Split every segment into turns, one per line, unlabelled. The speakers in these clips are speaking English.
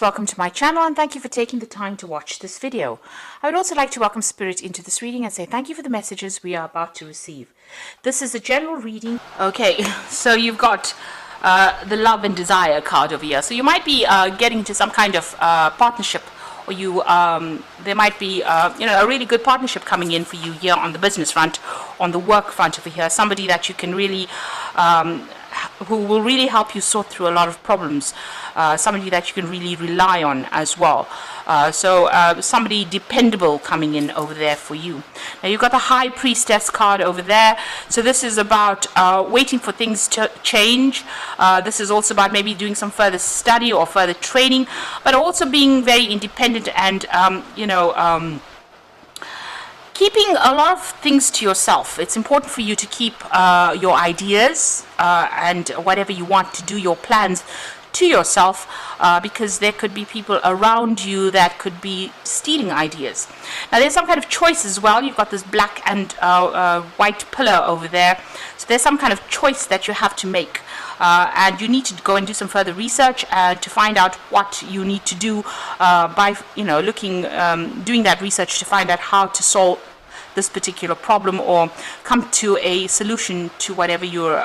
Welcome to my channel and thank you for taking the time to watch this video. I would also like to welcome Spirit into this reading and say thank you for the messages we are about to receive. This is a general reading. Okay, so you've got the Love and Desire card over here. So you might be getting into some kind of partnership, or there might be a really good partnership coming in for you here on the business front, on the work front over here. Somebody that you can really who will really help you sort through a lot of problems, somebody that you can really rely on as well. So somebody dependable coming in over there for you. Now you've got the High Priestess card over there. So this is about waiting for things to change. This is also about maybe doing some further study or further training, but also being very independent and keeping a lot of things to yourself. It's important for you to keep your ideas and whatever you want to do, your plans, to yourself, because there could be people around you that could be stealing ideas. Now there's some kind of choice as well. You've got this black and white pillar over there. So there's some kind of choice that you have to make. And you need to go and do some further research to find out what you need to do by doing that research to find out how to solve this particular problem or come to a solution to whatever you're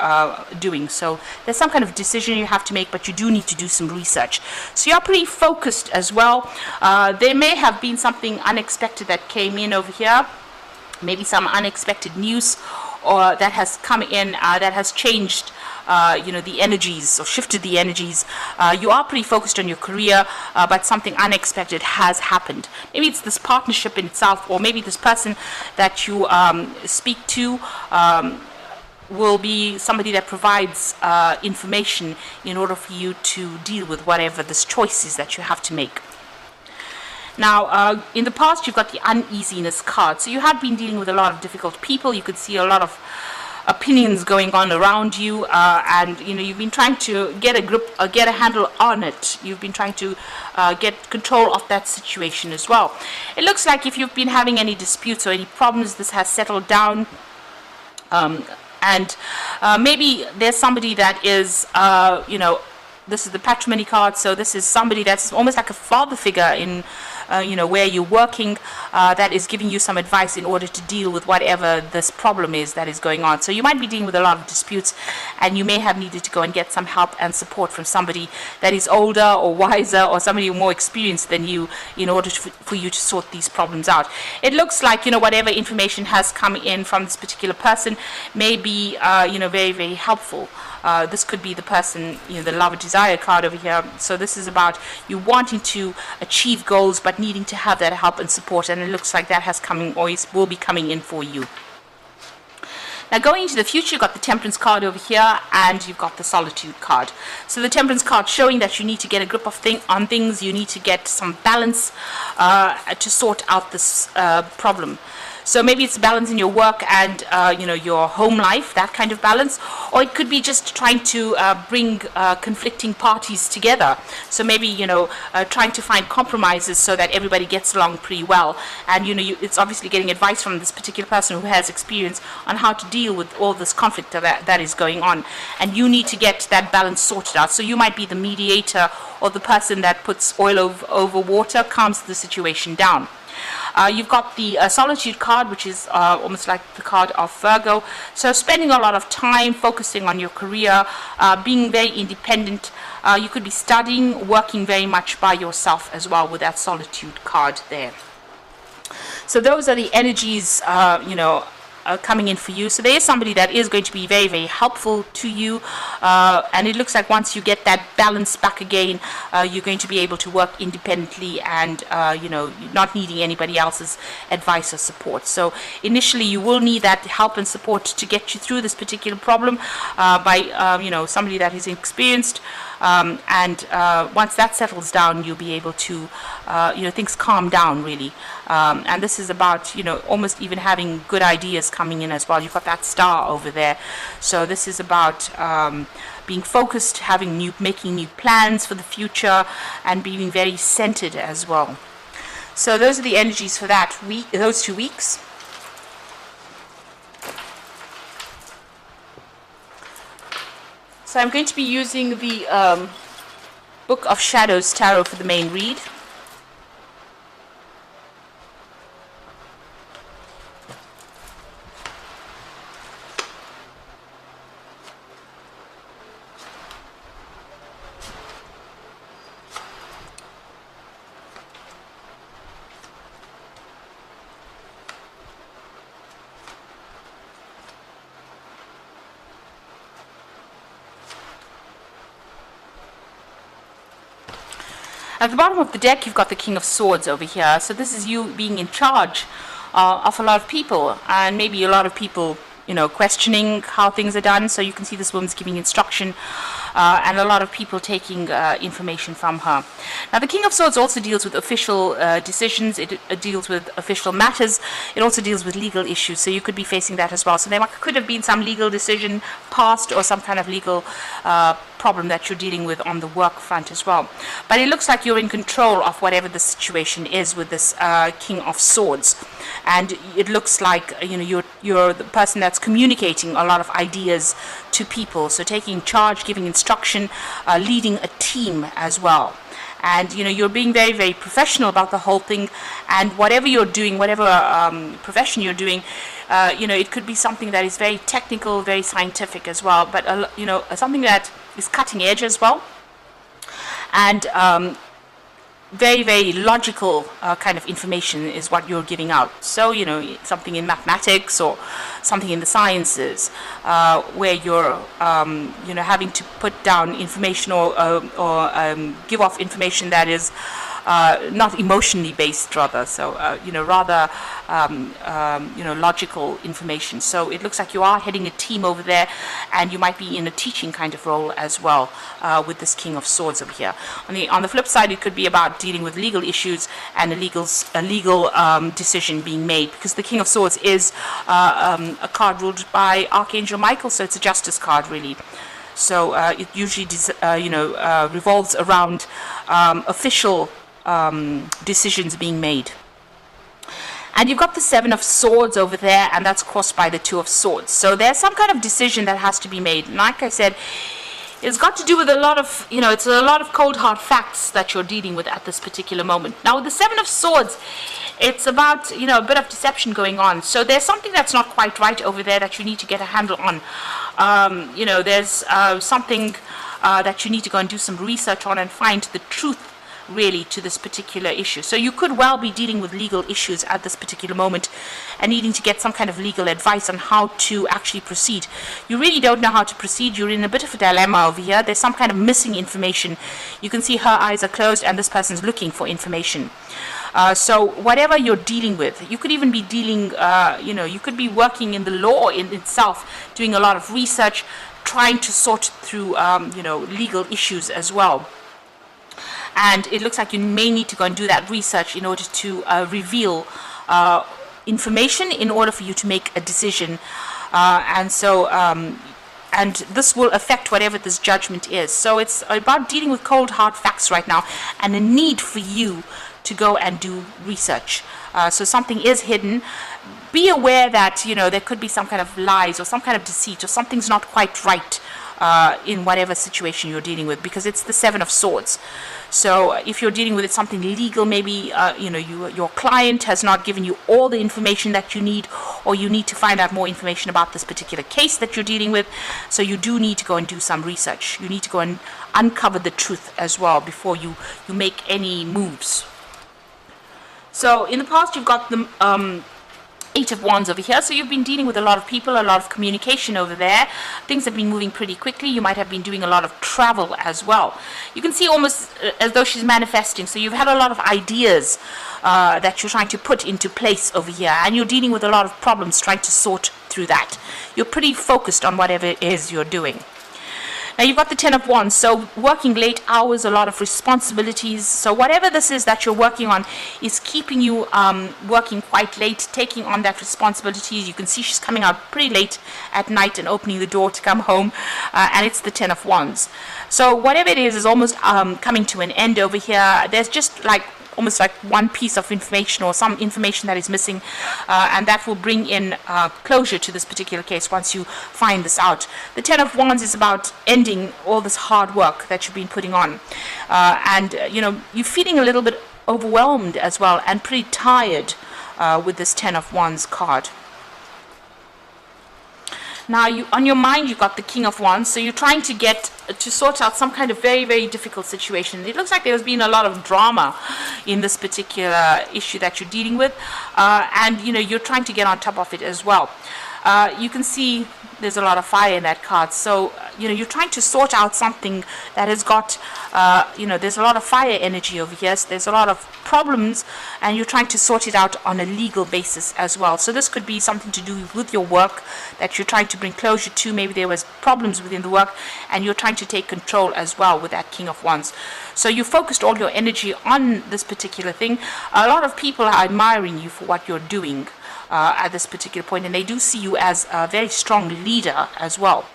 doing. So there's some kind of decision you have to make, but you do need to do some research. So you're pretty focused as well. There may have been something unexpected that came in over here, maybe some unexpected news or that has come in that has changed the energies or shifted the energies. You are pretty focused on your career, but something unexpected has happened. Maybe it's this partnership in itself, or maybe this person that you speak to will be somebody that provides information in order for you to deal with whatever this choice is that you have to make. Now, in the past, you've got the uneasiness card. So you have been dealing with a lot of difficult people. You could see a lot of opinions going on around you, and you've been trying to get a grip, get a handle on it. You've been trying to get control of that situation as well. It looks like if you've been having any disputes or any problems, this has settled down. And maybe there's somebody that is, this is the patrimony card, so this is somebody that's almost like a father figure in, where you're working, that is giving you some advice in order to deal with whatever this problem is that is going on. So you might be dealing with a lot of disputes, and you may have needed to go and get some help and support from somebody that is older or wiser or somebody more experienced than you in order for you to sort these problems out. It looks like, whatever information has come in from this particular person may be, very, very helpful. This could be the person, the Love and Desire card over here. So this is about you wanting to achieve goals, but needing to have that help and support. And it looks like that has coming, or will be coming in for you. Now going into the future, you've got the Temperance card over here, and you've got the Solitude card. So the Temperance card showing that you need to get a grip of on things, you need to get some balance to sort out this problem. So maybe it's balance in your work and your home life, that kind of balance, or it could be just trying to bring conflicting parties together. So maybe trying to find compromises so that everybody gets along pretty well. And it's obviously getting advice from this particular person who has experience on how to deal with all this conflict that is going on. And you need to get that balance sorted out. So you might be the mediator or the person that puts oil over water, calms the situation down. You've got the Solitude card, which is almost like the card of Virgo. So spending a lot of time focusing on your career, being very independent. You could be studying, working very much by yourself as well with that Solitude card there. So those are the energies, coming in for you. So there is somebody that is going to be very, very helpful to you, and it looks like once you get that balance back again, you're going to be able to work independently and not needing anybody else's advice or support. So initially you will need that help and support to get you through this particular problem by somebody that is experienced, and once that settles down, you'll be able to things calm down really, and this is about almost even having good ideas coming in as well. You've got that star over there, so this is about being focused, making new plans for the future, and being very centered as well. So those are the energies for that week, those 2 weeks. So I'm going to be using the Book of Shadows Tarot for the main read. At the bottom of the deck, you've got the King of Swords over here. So this is you being in charge of a lot of people, and maybe a lot of people, questioning how things are done. So you can see this woman's giving instruction, and a lot of people taking information from her. Now, the King of Swords also deals with official decisions. It deals with official matters. It also deals with legal issues. So you could be facing that as well. So there could have been some legal decision passed, or some kind of legal problem that you're dealing with on the work front as well. But it looks like you're in control of whatever the situation is with this King of Swords, and it looks like you're the person that's communicating a lot of ideas to people. So taking charge, giving instruction, leading a team as well. And you're being very, very professional about the whole thing. And whatever you're doing, whatever profession you're doing, it could be something that is very technical, very scientific as well. But something that is cutting edge as well, and very, very logical kind of information is what you're giving out. So something in mathematics or something in the sciences, where you're having to put down information or give off information that is not emotionally based, rather. So rather logical information. So it looks like you are heading a team over there, and you might be in a teaching kind of role as well, with this King of Swords over here. On the flip side, it could be about dealing with legal issues and a legal decision being made, because the King of Swords is a card ruled by Archangel Michael, so it's a justice card, really. So it usually revolves around official decisions being made. And you've got the Seven of Swords over there, and that's crossed by the Two of Swords. So there's some kind of decision that has to be made. And like I said, it's got to do with a lot of, it's a lot of cold hard facts that you're dealing with at this particular moment. Now, with the Seven of Swords, it's about, a bit of deception going on. So there's something that's not quite right over there that you need to get a handle on. There's something that you need to go and do some research on and find the truth, really, to this particular issue. So you could well be dealing with legal issues at this particular moment and needing to get some kind of legal advice on how to actually proceed. You really don't know how to proceed. You're in a bit of a dilemma over here. There's some kind of missing information. You can see her eyes are closed and this person's looking for information. So whatever you're dealing with, you could even be dealing, you could be working in the law in itself, doing a lot of research, trying to sort through, legal issues as well. And it looks like you may need to go and do that research in order to reveal information in order for you to make a decision. And this will affect whatever this judgment is. So it's about dealing with cold, hard facts right now, and a need for you to go and do research. So something is hidden. Be aware that, there could be some kind of lies or some kind of deceit, or something's not quite right in whatever situation you're dealing with, because it's the Seven of Swords. So if you're dealing with something legal, maybe your client has not given you all the information that you need, or you need to find out more information about this particular case that you're dealing with. So you do need to go and do some research. You need to go and uncover the truth as well before you make any moves. So in the past, you've got the Eight of Wands over here. So you've been dealing with a lot of people, a lot of communication over there. Things have been moving pretty quickly. You might have been doing a lot of travel as well. You can see almost as though she's manifesting. So you've had a lot of ideas that you're trying to put into place over here. And you're dealing with a lot of problems, trying to sort through that. You're pretty focused on whatever it is you're doing. Now you've got the Ten of Wands, so working late hours, a lot of responsibilities. So whatever this is that you're working on is keeping you working quite late, taking on that responsibilities. You can see she's coming out pretty late at night and opening the door to come home, and it's the Ten of Wands. So whatever it is almost coming to an end over here. There's just like almost like one piece of information or some information that is missing, and that will bring in closure to this particular case once you find this out. The Ten of Wands is about ending all this hard work that you've been putting on, and you're feeling a little bit overwhelmed as well and pretty tired with this Ten of Wands card. Now, on your mind, you've got the King of Wands, so you're trying to sort out some kind of very, very difficult situation. It looks like there's been a lot of drama in this particular issue that you're dealing with, and you're trying to get on top of it as well. You can see there's a lot of fire in that card, so you're trying to sort out something that has got there's a lot of fire energy over here. So there's a lot of problems, and you're trying to sort it out on a legal basis as well. So this could be something to do with your work that you're trying to bring closure to. Maybe there was problems within the work, and you're trying to take control as well with that King of Wands. So you focused all your energy on this particular thing. A lot of people are admiring you for what you're doing at this particular point, and they do see you as a very strong leader as well,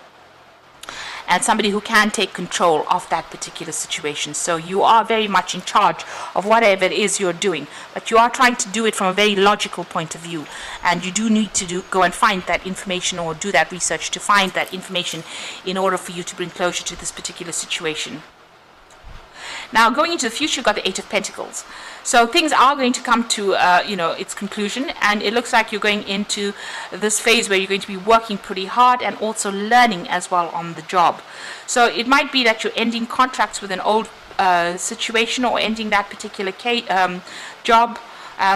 and somebody who can take control of that particular situation. So you are very much in charge of whatever it is you're doing, but you are trying to do it from a very logical point of view, and you do need to go and find that information or do that research to find that information in order for you to bring closure to this particular situation. Now, going into the future, you've got the Eight of Pentacles. So things are going to come to, its conclusion, and it looks like you're going into this phase where you're going to be working pretty hard and also learning as well on the job. So it might be that you're ending contracts with an old situation, or ending that particular job,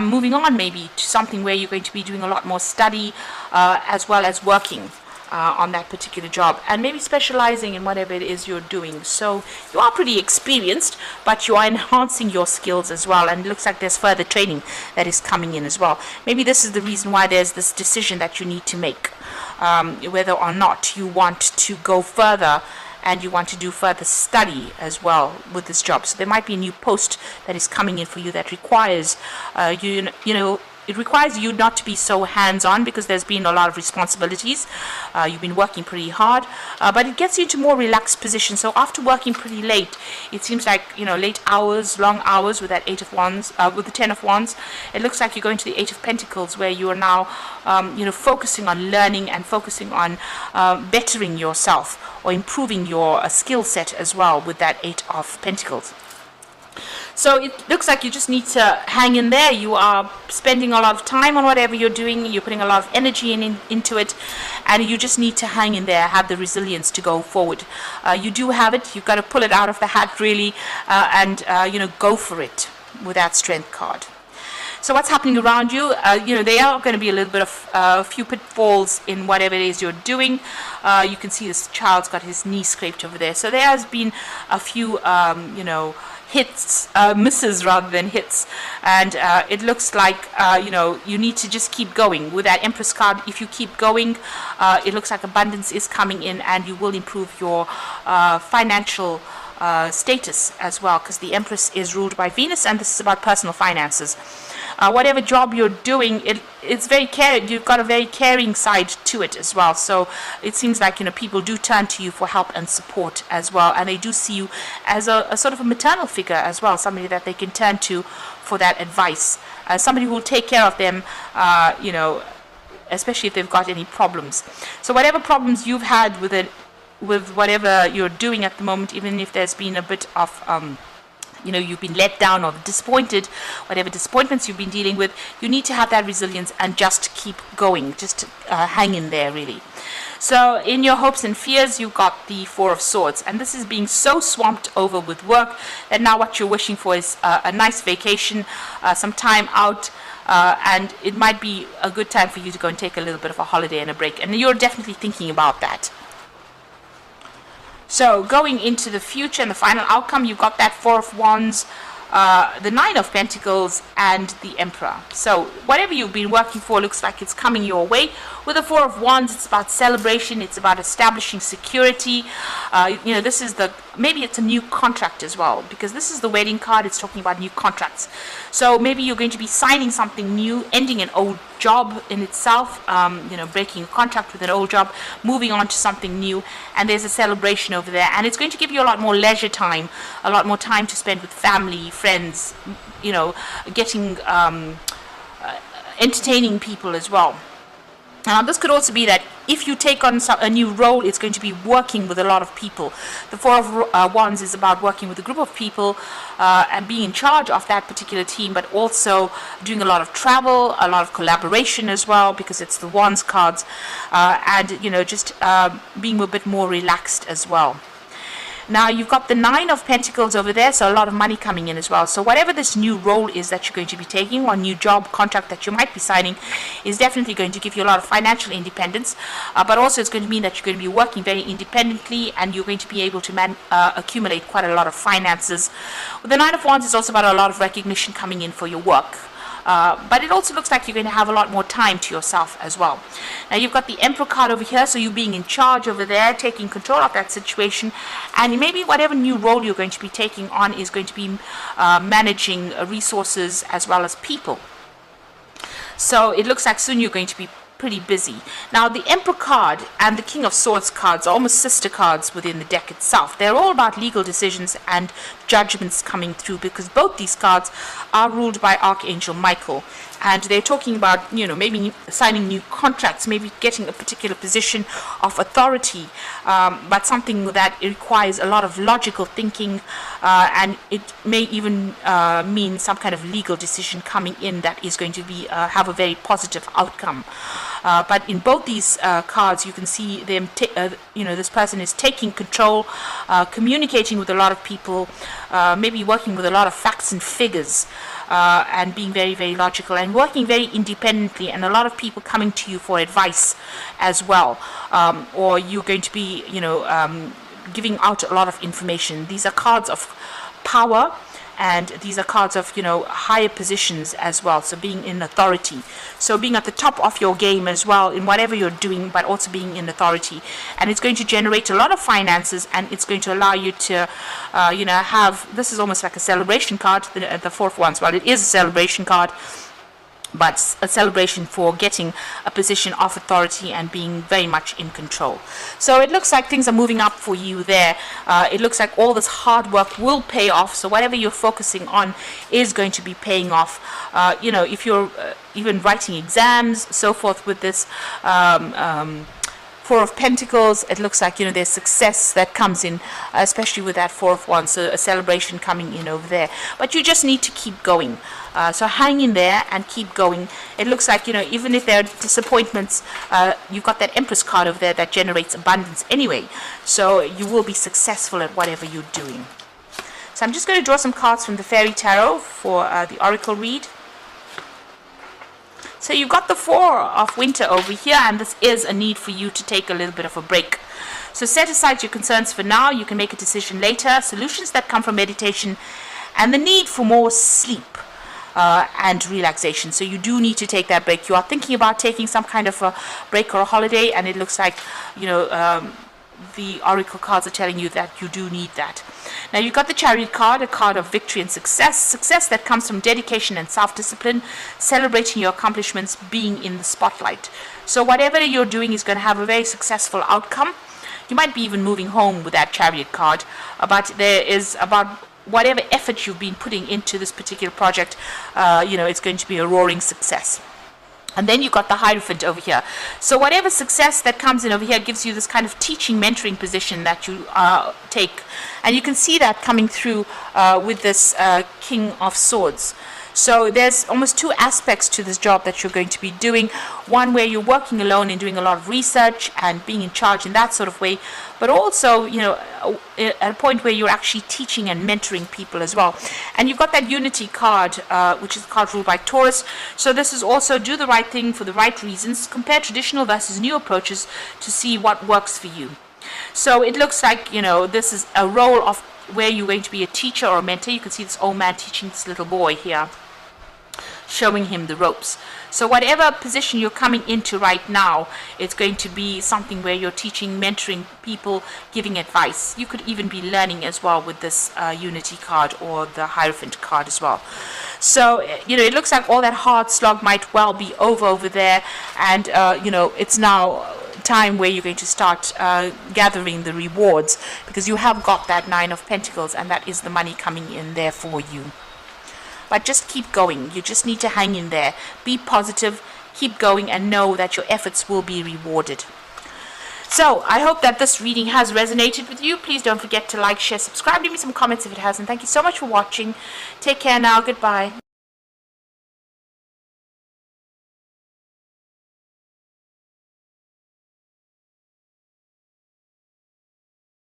moving on maybe to something where you're going to be doing a lot more study as well as working on that particular job, and maybe specializing in whatever it is you're doing. So you are pretty experienced, but you are enhancing your skills as well, and it looks like there's further training that is coming in as well. Maybe this is the reason why there's this decision that you need to make, whether or not you want to go further and you want to do further study as well with this job. So there might be a new post that is coming in for you that requires it requires you not to be so hands-on, because there's been a lot of responsibilities. You've been working pretty hard, but it gets you into more relaxed position. So after working pretty late, it seems like, late hours, long hours with that Eight of Wands, with the Ten of Wands, it looks like you're going to the Eight of Pentacles, where you are now, focusing on learning and focusing on bettering yourself or improving your skill set as well with that Eight of Pentacles. So it looks like you just need to hang in there. You are spending a lot of time on whatever you're doing. You're putting a lot of energy into it, and you just need to hang in there, have the resilience to go forward. You do have it. You've got to pull it out of the hat, really, and go for it with that Strength card. So what's happening around you? There are going to be a little bit of a few pitfalls in whatever it is you're doing. You can see this child's got his knee scraped over there. So there has been a few, hits, misses rather than hits, and it looks like you need to just keep going with that Empress card. If you keep going, it looks like abundance is coming in, and you will improve your financial status as well, because the Empress is ruled by Venus, and this is about personal finances. Whatever job you're doing, it's very caring. You've got a very caring side to it as well. So it seems like people do turn to you for help and support as well, and they do see you as a sort of a maternal figure as well, somebody that they can turn to for that advice, somebody who will take care of them, especially if they've got any problems. So whatever problems you've had with whatever you're doing at the moment, even if there's been a bit of you've been let down or disappointed, whatever disappointments you've been dealing with, you need to have that resilience and just keep going, just hang in there, really. So in your hopes and fears, you've got the Four of Swords, and this is being so swamped over with work that now what you're wishing for is a nice vacation, some time out, and it might be a good time for you to go and take a little bit of a holiday and a break, and you're definitely thinking about that. So going into the future and the final outcome, you've got that Four of Wands, the Nine of Pentacles, and the Emperor. So whatever you've been working for looks like it's coming your way. With the Four of Wands, it's about celebration. It's about establishing security. This is maybe it's a new contract as well, because this is the wedding card. It's talking about new contracts. So maybe you're going to be signing something new, ending an old job in itself, breaking a contract with an old job, moving on to something new, and there's a celebration over there, and it's going to give you a lot more leisure time, a lot more time to spend with family, friends, getting entertaining people as well. Now, this could also be that if you take on a new role, it's going to be working with a lot of people. The Four of Wands is about working with a group of people and being in charge of that particular team, but also doing a lot of travel, a lot of collaboration as well, because it's the Wands cards, and just being a bit more relaxed as well. Now, you've got the Nine of Pentacles over there, so a lot of money coming in as well. So whatever this new role is that you're going to be taking, or new job contract that you might be signing, is definitely going to give you a lot of financial independence, but also it's going to mean that you're going to be working very independently, and you're going to be able to accumulate quite a lot of finances. With the Nine of Wands, it's also about a lot of recognition coming in for your work. But it also looks like you're going to have a lot more time to yourself as well. Now, you've got the Emperor card over here, so you being in charge over there, taking control of that situation, and maybe whatever new role you're going to be taking on is going to be managing resources as well as people. So it looks like soon you're going to be pretty busy. Now, the Emperor card and the King of Swords cards are almost sister cards within the deck itself. They're all about legal decisions and judgments coming through, because both these cards are ruled by Archangel Michael, and they're talking about maybe signing new contracts, maybe getting a particular position of authority, but something that requires a lot of logical thinking, and it may even mean some kind of legal decision coming in that is going to be have a very positive outcome. But in both these cards, you can see them. This person is taking control, communicating with a lot of people, maybe working with a lot of facts and figures, and being very, very logical and working very independently. And a lot of people coming to you for advice as well, or you're going to be, giving out a lot of information. These are cards of power. And these are cards of, higher positions as well. So being in authority. So being at the top of your game as well in whatever you're doing, but also being in authority. And it's going to generate a lot of finances, and it's going to allow you to, have, this is almost like a celebration card, the Four of Wands. Well, it is a celebration card, but a celebration for getting a position of authority and being very much in control. So it looks like things are moving up for you there. It looks like all this hard work will pay off. So whatever you're focusing on is going to be paying off. If you're even writing exams, so forth with this Four of Pentacles, it looks like, there's success that comes in, especially with that Four of Wands, so a celebration coming in over there. But you just need to keep going. So hang in there and keep going. It looks like, even if there are disappointments, you've got that Empress card over there that generates abundance anyway. So you will be successful at whatever you're doing. So I'm just going to draw some cards from the Fairy Tarot for the Oracle read. So you've got the Four of Winter over here, and this is a need for you to take a little bit of a break. So set aside your concerns for now. You can make a decision later. Solutions that come from meditation and the need for more sleep and relaxation. So you do need to take that break. You are thinking about taking some kind of a break or a holiday, and it looks like, the Oracle cards are telling you that you do need that. Now, you've got the Chariot card, a card of victory and success that comes from dedication and self-discipline, celebrating your accomplishments, being in the spotlight. So whatever you're doing is going to have a very successful outcome. You might be even moving home with that Chariot card, but there is about whatever effort you've been putting into this particular project, it's going to be a roaring success. And then you've got the Hierophant over here. So whatever success that comes in over here gives you this kind of teaching, mentoring position that you take. And you can see that coming through with this King of Swords. So there's almost two aspects to this job that you're going to be doing. One where you're working alone and doing a lot of research and being in charge in that sort of way. But also, at a point where you're actually teaching and mentoring people as well. And you've got that Unity card, which is a card ruled by Taurus. So this is also do the right thing for the right reasons. Compare traditional versus new approaches to see what works for you. So it looks like, this is a role of where you're going to be a teacher or a mentor. You can see this old man teaching this little boy here, showing him the ropes. So whatever position you're coming into right now, it's going to be something where you're teaching, mentoring people, giving advice. You could even be learning as well with this Unity card or the Hierophant card as well. So, it looks like all that hard slog might well be over there, and, it's now time where you're going to start gathering the rewards, because you have got that Nine of Pentacles, and that is the money coming in there for you. but just keep going. You just need to hang in there. Be positive, keep going, and know that your efforts will be rewarded. So I hope that this reading has resonated with you. Please don't forget to like, share, subscribe, leave me some comments if it hasn't. Thank you so much for watching. Take care now. Goodbye.